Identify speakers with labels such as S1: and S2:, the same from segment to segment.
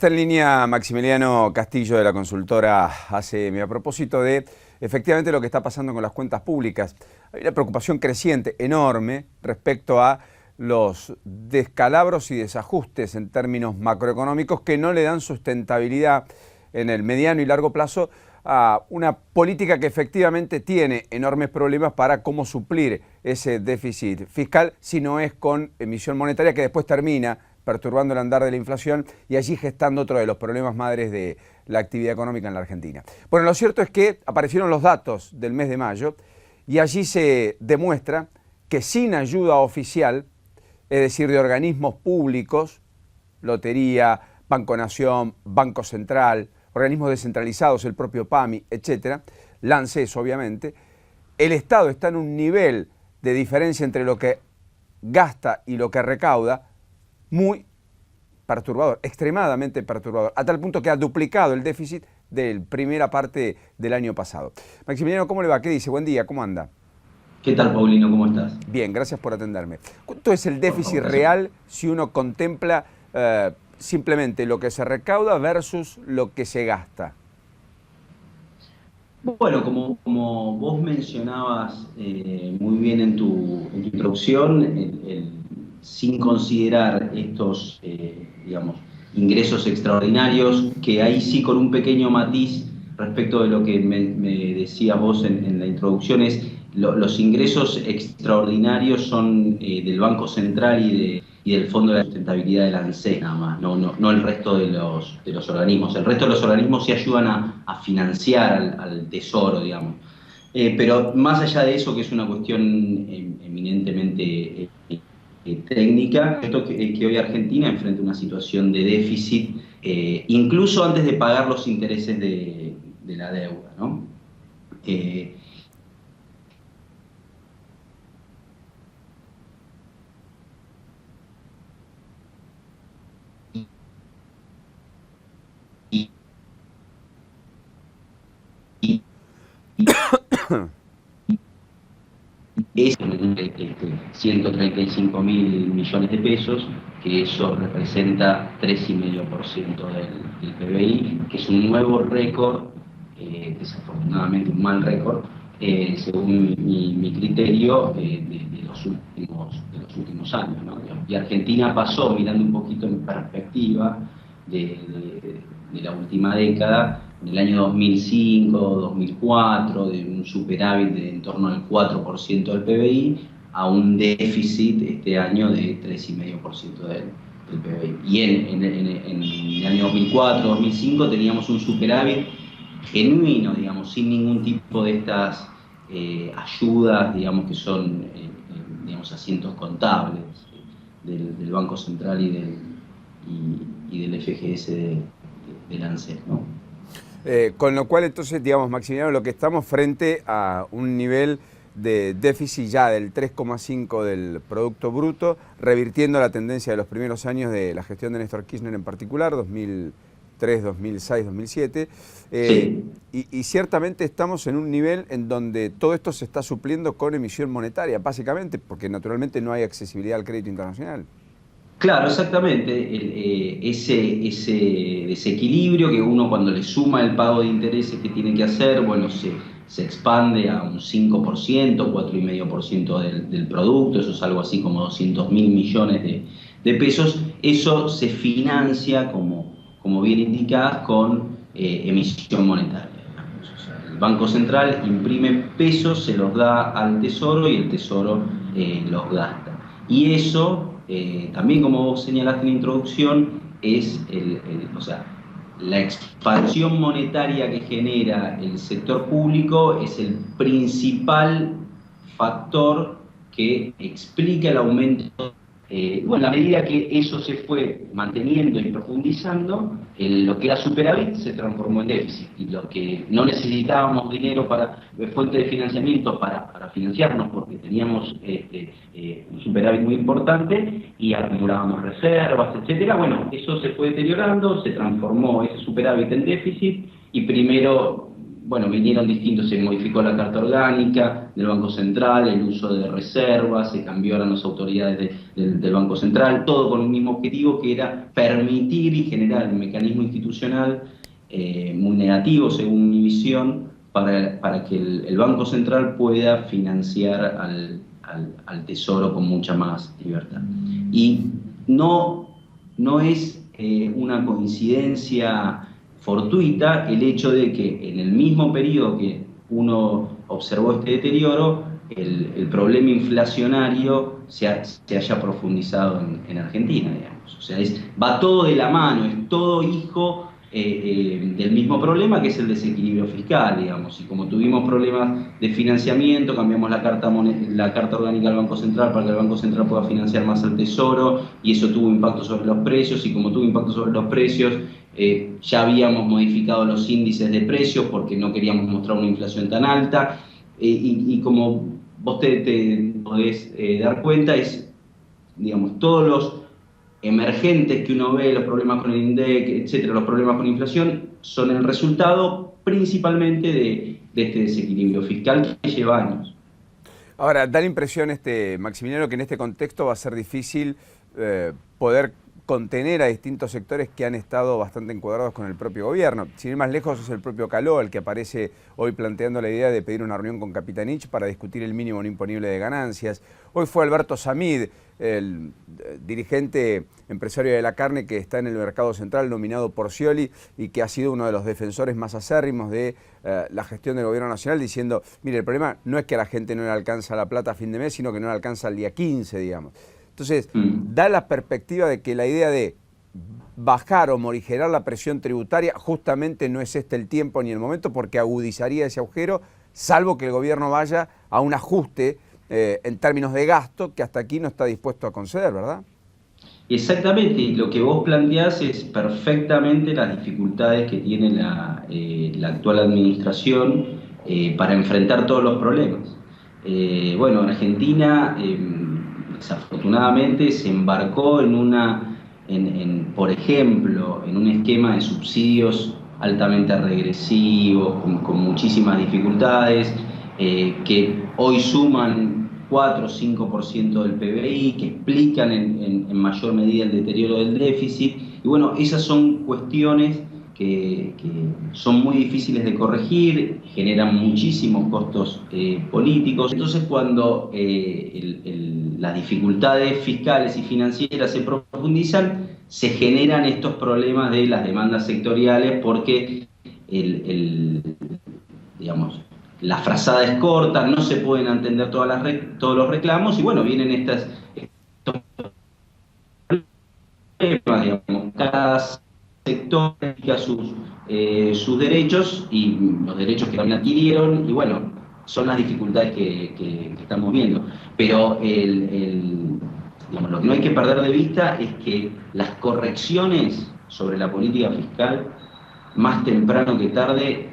S1: Está en línea Maximiliano Castillo de la consultora ACM a propósito de efectivamente lo que está pasando con las cuentas públicas. Hay una preocupación creciente, enorme, respecto a los descalabros y desajustes en términos macroeconómicos que no le dan sustentabilidad en el mediano y largo plazo a una política que efectivamente tiene enormes problemas para cómo suplir ese déficit fiscal si no es con emisión monetaria que después termina perturbando el andar de la inflación y allí gestando otro de los problemas madres de la actividad económica en la Argentina. Bueno, lo cierto es que aparecieron los datos del mes de mayo y allí se demuestra que sin ayuda oficial, es decir, de organismos públicos, Lotería, Banco Nación, Banco Central, organismos descentralizados, el propio PAMI, etcétera, LANSES obviamente, el Estado está en un nivel de diferencia entre lo que gasta y lo que recauda muy perturbador, extremadamente perturbador, a tal punto que ha duplicado el déficit de la primera parte del año pasado. Maximiliano, ¿cómo le va? ¿Qué dice? Buen día, ¿cómo anda?
S2: ¿Qué tal, Paulino? ¿Cómo estás?
S1: Bien, gracias por atenderme. ¿Cuánto es el
S2: Por
S1: déficit
S2: favor,
S1: real si uno contempla simplemente lo que se recauda versus lo que se gasta?
S2: Bueno, como vos mencionabas muy bien en tu introducción, sin considerar estos, digamos, ingresos extraordinarios, que ahí sí con un pequeño matiz respecto de lo que me decías vos en la introducción, los ingresos extraordinarios son del Banco Central y del Fondo de la Sustentabilidad de la ANSES nada más, no el resto de los organismos. El resto de los organismos sí ayudan a financiar al Tesoro, digamos. Pero más allá de eso, que es una cuestión eminentemente técnica, esto que hoy Argentina enfrenta una situación de déficit, incluso antes de pagar los intereses de la deuda, ¿no? Es 135 mil millones de pesos, que eso representa 3,5% del PBI, que es un nuevo récord, desafortunadamente un mal récord, según mi criterio, de los últimos años, ¿no? Y Argentina pasó, mirando un poquito en perspectiva de la última década, en el año 2005, 2004, de un superávit de en torno al 4% del PBI, a un déficit este año de 3,5% del PBI. Y en el año 2004, 2005 teníamos un superávit genuino, digamos, sin ningún tipo de estas ayudas, digamos, que son digamos, asientos contables del Banco Central y del FGS del ANSES, ¿no?
S1: Con lo cual, entonces, digamos, Maximiliano, lo que estamos frente a un nivel de déficit ya del 3,5 del Producto Bruto, revirtiendo la tendencia de los primeros años de la gestión de Néstor Kirchner en particular, 2003, 2006, 2007.
S2: Sí.
S1: Y ciertamente estamos en un nivel en donde todo esto se está supliendo con emisión monetaria, básicamente, porque naturalmente no hay accesibilidad al crédito internacional.
S2: Claro, exactamente. Ese desequilibrio que uno cuando le suma el pago de intereses que tiene que hacer, bueno, se expande a un 5%, 4,5% del producto, eso es algo así como 200.000 millones de pesos. Eso se financia, como bien indicás, con emisión monetaria. O sea, el Banco Central imprime pesos, se los da al Tesoro y el Tesoro los gasta. Y eso, también como vos señalaste en la introducción, es o sea, la expansión monetaria que genera el sector público es el principal factor que explica el aumento. Bueno, a medida que eso se fue manteniendo y profundizando, lo que era superávit se transformó en déficit, y lo que no necesitábamos dinero para fuente de financiamiento para financiarnos porque teníamos un superávit muy importante y acumulábamos reservas, etcétera. Bueno, eso se fue deteriorando, se transformó ese superávit en déficit y primero, bueno, vinieron distintos, se modificó la carta orgánica del Banco Central, el uso de reservas, se cambiaron las autoridades del Banco Central, todo con el mismo objetivo, que era permitir y generar un mecanismo institucional muy negativo, según mi visión, para que el Banco Central pueda financiar al Tesoro con mucha más libertad. Y no es una coincidencia fortuita el hecho de que en el mismo periodo que uno observó este deterioro, el problema inflacionario se haya profundizado en Argentina, digamos. O sea, va todo de la mano, es todo hijo del mismo problema, que es el desequilibrio fiscal, digamos. Y como tuvimos problemas de financiamiento, cambiamos la carta orgánica del Banco Central para que el Banco Central pueda financiar más al Tesoro, y eso tuvo impacto sobre los precios, y como tuvo impacto sobre los precios, ya habíamos modificado los índices de precios porque no queríamos mostrar una inflación tan alta, y como vos te podés dar cuenta, es, digamos, todos los emergentes que uno ve, los problemas con el INDEC, etcétera, los problemas con inflación, son el resultado principalmente de este desequilibrio fiscal que lleva años.
S1: Ahora, da la impresión, Maximiliano, que en este contexto va a ser difícil poder contener a distintos sectores que han estado bastante encuadrados con el propio gobierno. Sin ir más lejos, es el propio Caló el que aparece hoy planteando la idea de pedir una reunión con Capitanich para discutir el mínimo no imponible de ganancias. Hoy fue Alberto Samid, el dirigente empresario de la carne que está en el mercado central, nominado por Scioli, y que ha sido uno de los defensores más acérrimos de la gestión del gobierno nacional, diciendo, mire, el problema no es que a la gente no le alcanza la plata a fin de mes, sino que no le alcanza el día 15, digamos. Entonces, da la perspectiva de que la idea de bajar o morigerar la presión tributaria justamente no es este el tiempo ni el momento, porque agudizaría ese agujero, salvo que el gobierno vaya a un ajuste en términos de gasto que hasta aquí no está dispuesto a conceder, ¿verdad?
S2: Exactamente, y lo que vos planteás es perfectamente las dificultades que tiene la actual administración para enfrentar todos los problemas. Bueno, Argentina desafortunadamente se embarcó por ejemplo, en un esquema de subsidios altamente regresivos, con muchísimas dificultades, que hoy suman 4 o 5% del PBI, que explican en mayor medida el deterioro del déficit. Y bueno, esas son cuestiones que son muy difíciles de corregir, generan muchísimos costos políticos. Entonces, cuando las dificultades fiscales y financieras se profundizan, se generan estos problemas de las demandas sectoriales, porque digamos, las frazadas cortas, no se pueden atender todos los reclamos, y bueno, vienen estos problemas, digamos, cada sector explica sus derechos y los derechos que también adquirieron, y bueno, son las dificultades que estamos viendo. Pero digamos, lo que no hay que perder de vista es que las correcciones sobre la política fiscal, más temprano que tarde,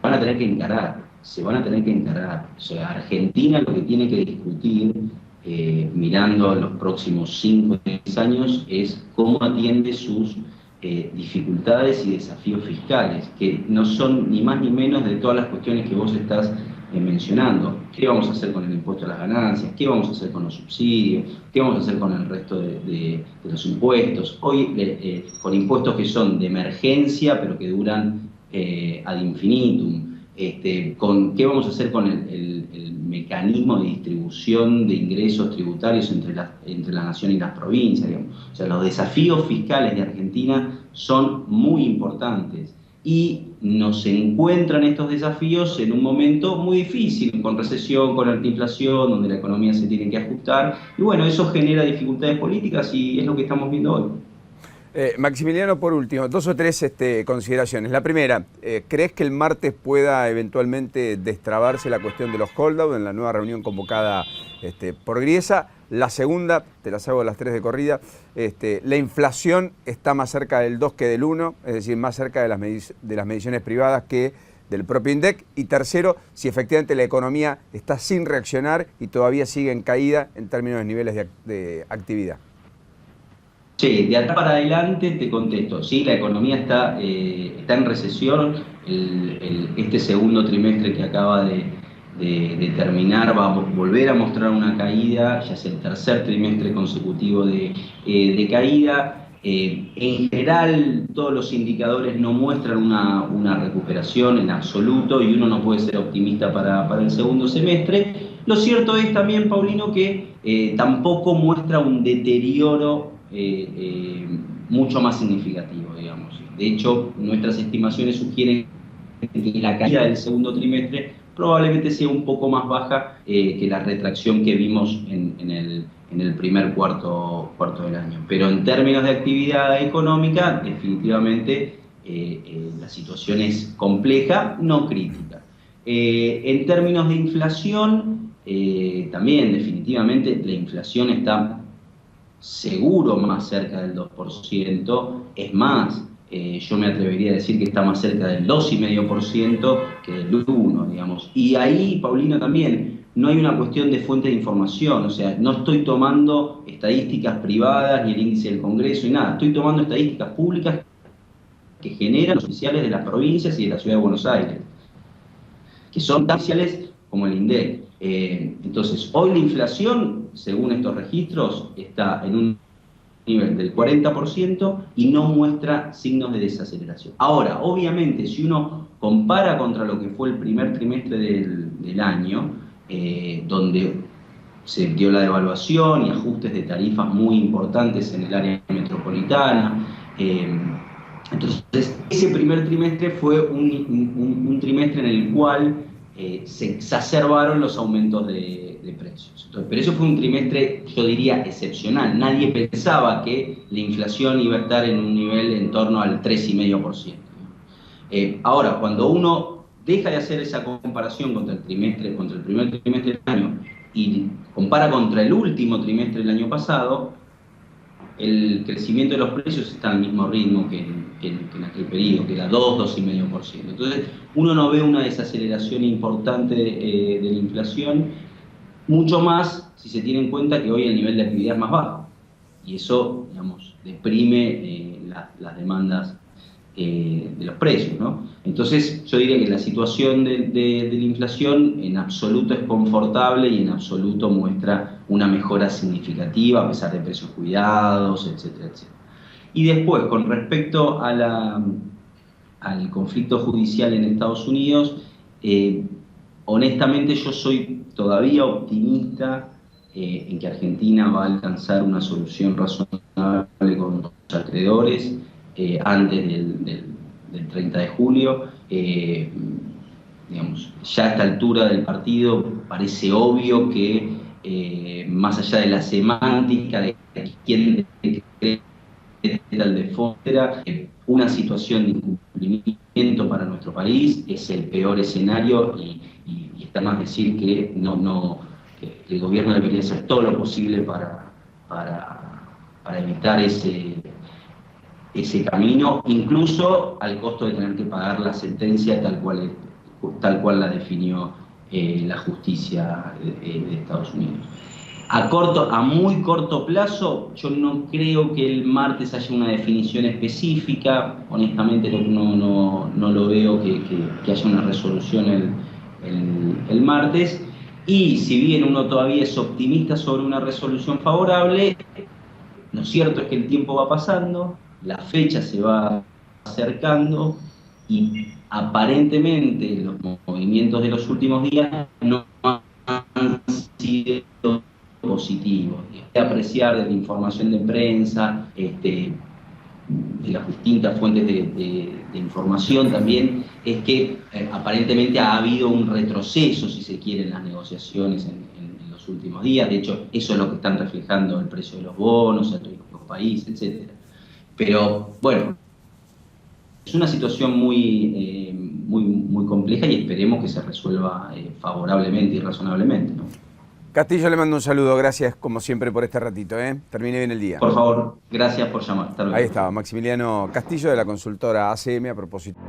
S2: van a tener que encarar, se van a tener que encarar. O sea, Argentina lo que tiene que discutir, mirando los próximos 5 o 10 años, es cómo atiende sus dificultades y desafíos fiscales, que no son ni más ni menos de todas las cuestiones que vos estás mencionando. ¿Qué vamos a hacer con el impuesto a las ganancias? ¿Qué vamos a hacer con los subsidios? ¿Qué vamos a hacer con el resto de los impuestos? Hoy, con impuestos que son de emergencia, pero que duran ad infinitum. ¿Qué vamos a hacer con el mecanismo de distribución de ingresos tributarios entre la nación y las provincias, digamos? O sea, los desafíos fiscales de Argentina son muy importantes, y nos encuentran estos desafíos en un momento muy difícil, con recesión, con alta inflación, donde la economía se tiene que ajustar, y bueno, eso genera dificultades políticas, y es lo que estamos viendo hoy.
S1: Maximiliano, por último, 2 o 3 consideraciones. La primera, ¿crees que el martes pueda eventualmente destrabarse la cuestión de los holdout en la nueva reunión convocada por Griesa? La segunda, te las hago las 3 de corrida, la inflación está más cerca del 2 que del 1, es decir, más cerca de las mediciones privadas que del propio INDEC. Y tercero, si efectivamente la economía está sin reaccionar y todavía sigue en caída en términos de niveles de actividad.
S2: Sí, de acá para adelante te contesto. Sí, la economía está en recesión. Este segundo trimestre que acaba de terminar va a volver a mostrar una caída, ya es el tercer trimestre consecutivo de caída. En general, todos los indicadores no muestran una recuperación en absoluto y uno no puede ser optimista para el segundo semestre. Lo cierto es también, Paulino, que tampoco muestra un deterioro mucho más significativo, digamos. De hecho, nuestras estimaciones sugieren que la caída del segundo trimestre probablemente sea un poco más baja que la retracción que vimos en el primer cuarto del año. Pero en términos de actividad económica, definitivamente la situación es compleja, no crítica. En términos de inflación, también definitivamente la inflación está seguro más cerca del 2%, es más, yo me atrevería a decir que está más cerca del 2,5% que del 1%, digamos. Y ahí, Paulino, también no hay una cuestión de fuente de información, o sea, no estoy tomando estadísticas privadas ni el índice del Congreso y nada, estoy tomando estadísticas públicas que generan los oficiales de las provincias y de la Ciudad de Buenos Aires, que son tan oficiales como el INDEC. Entonces, hoy la inflación, según estos registros, está en un nivel del 40% y no muestra signos de desaceleración. Ahora, obviamente, si uno compara contra lo que fue el primer trimestre del año, donde se dio la devaluación y ajustes de tarifas muy importantes en el área metropolitana, entonces ese primer trimestre fue un trimestre en el cual se exacerbaron los aumentos de precios. Entonces, pero eso fue un trimestre, yo diría, excepcional. Nadie pensaba que la inflación iba a estar en un nivel en torno al 3,5%. Ahora, cuando uno deja de hacer esa comparación contra el primer trimestre del año y compara contra el último trimestre del año pasado, el crecimiento de los precios está al mismo ritmo que en aquel periodo, que era 2,5%. Entonces, uno no ve una desaceleración importante de la inflación, mucho más si se tiene en cuenta que hoy el nivel de actividad es más bajo. Y eso, digamos, deprime las demandas de los precios, ¿no? Entonces, yo diría que la situación de la inflación en absoluto es confortable y en absoluto muestra una mejora significativa a pesar de precios cuidados, etcétera, etcétera. Y después, con respecto al conflicto judicial en Estados Unidos, honestamente yo soy todavía optimista en que Argentina va a alcanzar una solución razonable con los acreedores antes del 30 de julio. Digamos, ya a esta altura del partido parece obvio que más allá de la semántica de quién era el de fuera, una situación de incumplimiento para nuestro país es el peor escenario y está más decir que el gobierno debería hacer todo lo posible para evitar ese camino, incluso al costo de tener que pagar la sentencia tal cual la definió la justicia de Estados Unidos. A muy corto plazo, yo no creo que el martes haya una definición específica, honestamente no lo veo que haya una resolución el martes, y si bien uno todavía es optimista sobre una resolución favorable, lo cierto es que el tiempo va pasando, la fecha se va acercando y aparentemente los movimientos de los últimos días no han sido positivos. De apreciar de la información de prensa, de las distintas fuentes de información también, es que aparentemente ha habido un retroceso, si se quiere, en las negociaciones en los últimos días. De hecho, eso es lo que están reflejando el precio de los bonos, el riesgo de los países, etc. Pero, bueno, es una situación muy compleja y esperemos que se resuelva favorablemente y razonablemente, ¿no?
S1: Castillo, le mando un saludo, gracias como siempre por este ratito, ¿eh? Termine bien el día.
S2: Por favor, gracias por llamar. Hasta luego.
S1: Ahí estaba, Maximiliano Castillo de la consultora ACM a propósito.